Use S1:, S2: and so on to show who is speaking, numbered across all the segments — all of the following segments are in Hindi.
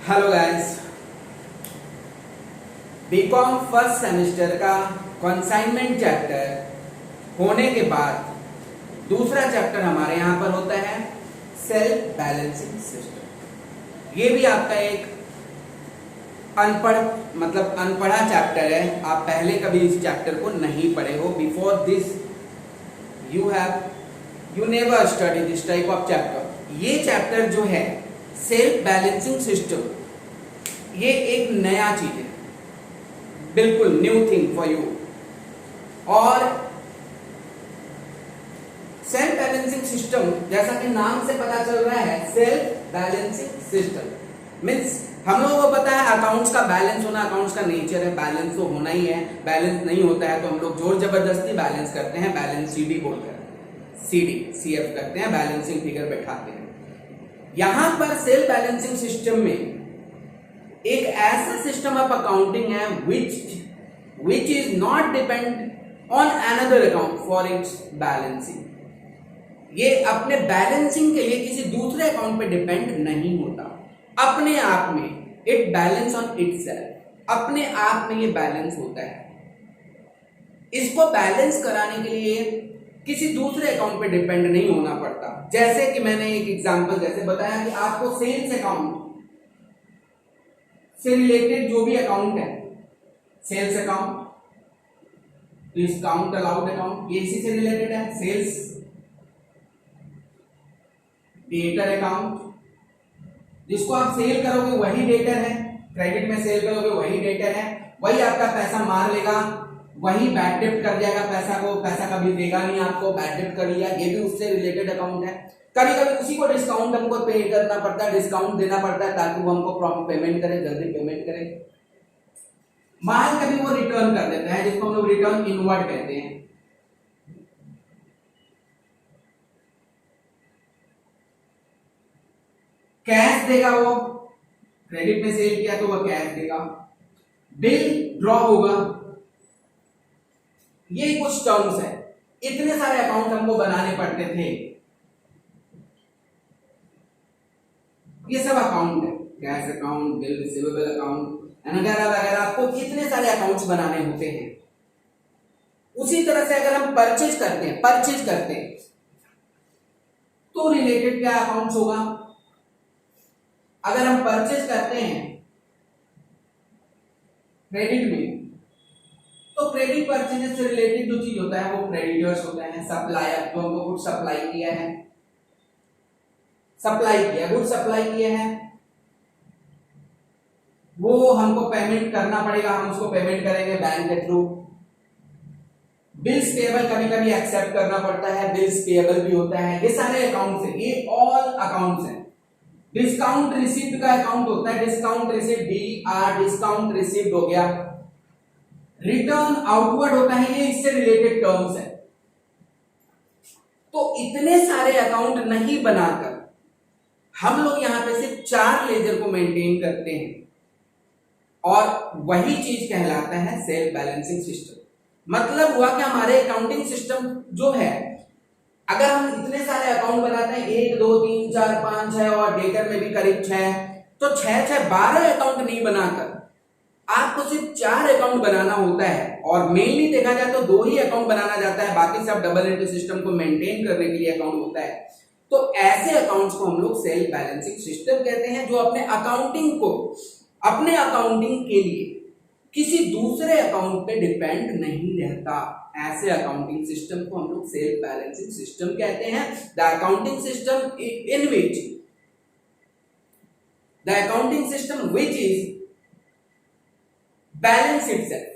S1: Hello guys, B Com first semester का कंसाइनमेंट चैप्टर होने के बाद दूसरा चैप्टर हमारे यहाँ पर होता है सेल्फ बैलेंसिंग सिस्टम। ये भी आपका एक अनपढ़ा चैप्टर है। आप पहले कभी इस चैप्टर को नहीं पढ़े हो। Before this you never study this type of chapter. ये चैप्टर जो है सेल्फ बैलेंसिंग सिस्टम, ये एक नया चीज है, बिल्कुल न्यू थिंग फॉर यू। और सेल्फ बैलेंसिंग सिस्टम, जैसा कि नाम से पता चल रहा है, सेल्फ बैलेंसिंग सिस्टम मीन्स हम लोगों को पता है अकाउंट्स का बैलेंस होना, अकाउंट्स का नेचर है, बैलेंस तो होना ही है। बैलेंस नहीं होता है तो हम लोग जोर जबरदस्ती बैलेंस करते हैं, बैलेंस सीडी बोलकर सीएफ करते हैं, बैलेंसिंग फिगर बैठाते हैं। यहां पर सेल्फ बैलेंसिंग सिस्टम में एक ऐसा सिस्टम ऑफ अकाउंटिंग है which is not depend on another account for its balancing। ये अपने बैलेंसिंग के लिए किसी दूसरे अकाउंट पे डिपेंड नहीं होता, अपने आप में इट बैलेंस ऑन इटसेल्फ, अपने आप में ये बैलेंस होता है। इसको बैलेंस कराने के लिए किसी दूसरे अकाउंट पे डिपेंड नहीं होना पड़ता। जैसे कि मैंने एक एग्जांपल जैसे बताया कि आपको सेल्स अकाउंट से रिलेटेड जो भी अकाउंट है, sales account, discount allowed account, ये इसी से रिलेटेड है। सेल्स डेटर अकाउंट, जिसको आप सेल करोगे वही डेटर है, क्रेडिट में सेल करोगे वही डेटर है, वही आपका पैसा मार लेगा, वही बैड डेप्ट कर जाएगा पैसा को, पैसा कभी देगा नहीं आपको, बैड डेप्ट कर लिया, ये भी उससे रिलेटेड अकाउंट है। कभी कभी उसी को डिस्काउंट हमको पे करना पड़ता है, डिस्काउंट देना पड़ता है ताकि वो हमको प्रॉपर पेमेंट करे, जल्दी पेमेंट करे। माल कभी वो रिटर्न कर देता है, जिसको हम लोग रिटर्न इनवर्ड कहते हैं। कैश देगा वो, क्रेडिट में सेल किया तो वो कैश देगा, बिल ड्रॉ होगा। ये कुछ टर्म्स है। इतने सारे अकाउंट हमको बनाने पड़ते थे, ये सब अकाउंट है, cash account, bill receivable account वगैरह वगैरह, आपको कितने सारे अकाउंट्स बनाने होते हैं। उसी तरह से अगर हम परचेज करते हैं तो रिलेटेड क्या अकाउंट्स होगा। अगर हम परचेज करते हैं क्रेडिट में, तो क्रेडिट परचेज से रिलेटेड जो चीज होता है वो क्रेडिटर्स होते हैं, सप्लायर, जो हमको गुड सप्लाई किया है, गुड सप्लाई किया है, वो हमको पेमेंट करना पड़ेगा, हम उसको पेमेंट करेंगे बैंक के थ्रू। बिल्स पेएबल कभी कभी एक्सेप्ट करना पड़ता है, बिल्स पेएबल भी होता है। ये सारे अकाउंट्स हैं, ये ऑल अकाउंट्स हैं। डिस्काउंट रिसीव्ड का अकाउंट होता है, discount received, DR discount received हो गया। रिटर्न आउटवर्ड होता है, ये इससे रिलेटेड टर्म्स है। तो इतने सारे अकाउंट नहीं बनाकर हम लोग यहां पे सिर्फ 4 लेजर को मेंटेन करते हैं, और वही चीज कहलाता है सेल्फ बैलेंसिंग सिस्टम। मतलब हुआ कि हमारे अकाउंटिंग सिस्टम जो है, अगर हम इतने सारे अकाउंट बनाते हैं, 1 2 3 4 5 6 और डेटर में भी करीब 6, तो 6 12 अकाउंट नहीं बनाकर आपको सिर्फ 4 अकाउंट बनाना होता है। और मेनली देखा जाए तो 2 ही अकाउंट बनाना जाता है, बाकी सब डबल एंट्री सिस्टम को मेंटेन करने के लिए अकाउंट होता है। तो ऐसे अकाउंट्स को हम लोग सेल्फ बैलेंसिंग सिस्टम कहते हैं, जो अपने अकाउंटिंग के लिए किसी दूसरे अकाउंट पे डिपेंड नहीं रहता। ऐसे अकाउंटिंग सिस्टम को हम लोग सेल्फ बैलेंसिंग सिस्टम कहते हैं। The accounting system which is balance itself,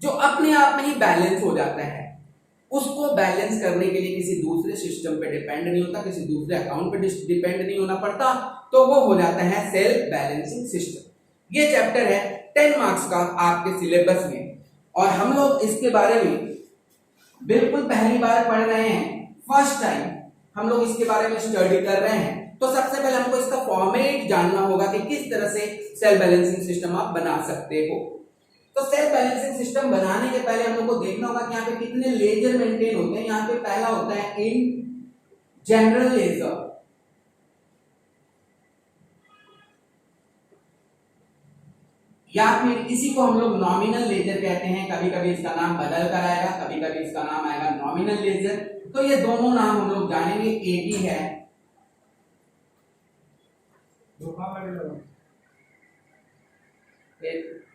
S1: जो अपने आप में ही बैलेंस हो जाता है, उसको बैलेंस करने के लिए किसी दूसरे सिस्टम पे डिपेंड नहीं होता, किसी दूसरे अकाउंट पे डिपेंड नहीं होना पड़ता, तो वो हो जाता है सेल्फ बैलेंसिंग सिस्टम। ये चैप्टर है 10 मार्क्स का आपके सिलेबस में, और हम लोग इसके बारे में बिल्कुल पहली बार पढ़ रहे हैं, फर्स्ट टाइम हम लोग इसके बारे में स्टडी कर रहे हैं। तो सबसे पहले हमको इसका फॉर्मेट जानना होगा कि किस तरह से सेल्फ बैलेंसिंग सिस्टम आप बना सकते हो। तो सेल्फ बैलेंसिंग सिस्टम बनाने के पहले हम लोग को देखना होगा कि यहाँ पे कितने लेजर मेंटेन होते हैं। यहाँ पे पहला होता है इन जनरल लेजर, या फिर इसी को हम लोग नॉमिनल लेजर कहते हैं। कभी कभी इसका नाम बदल कर आएगा, कभी कभी इसका नाम आएगा नॉमिनल लेजर। तो ये दोनों नाम हम लोग जानेंगे। एक ही है एक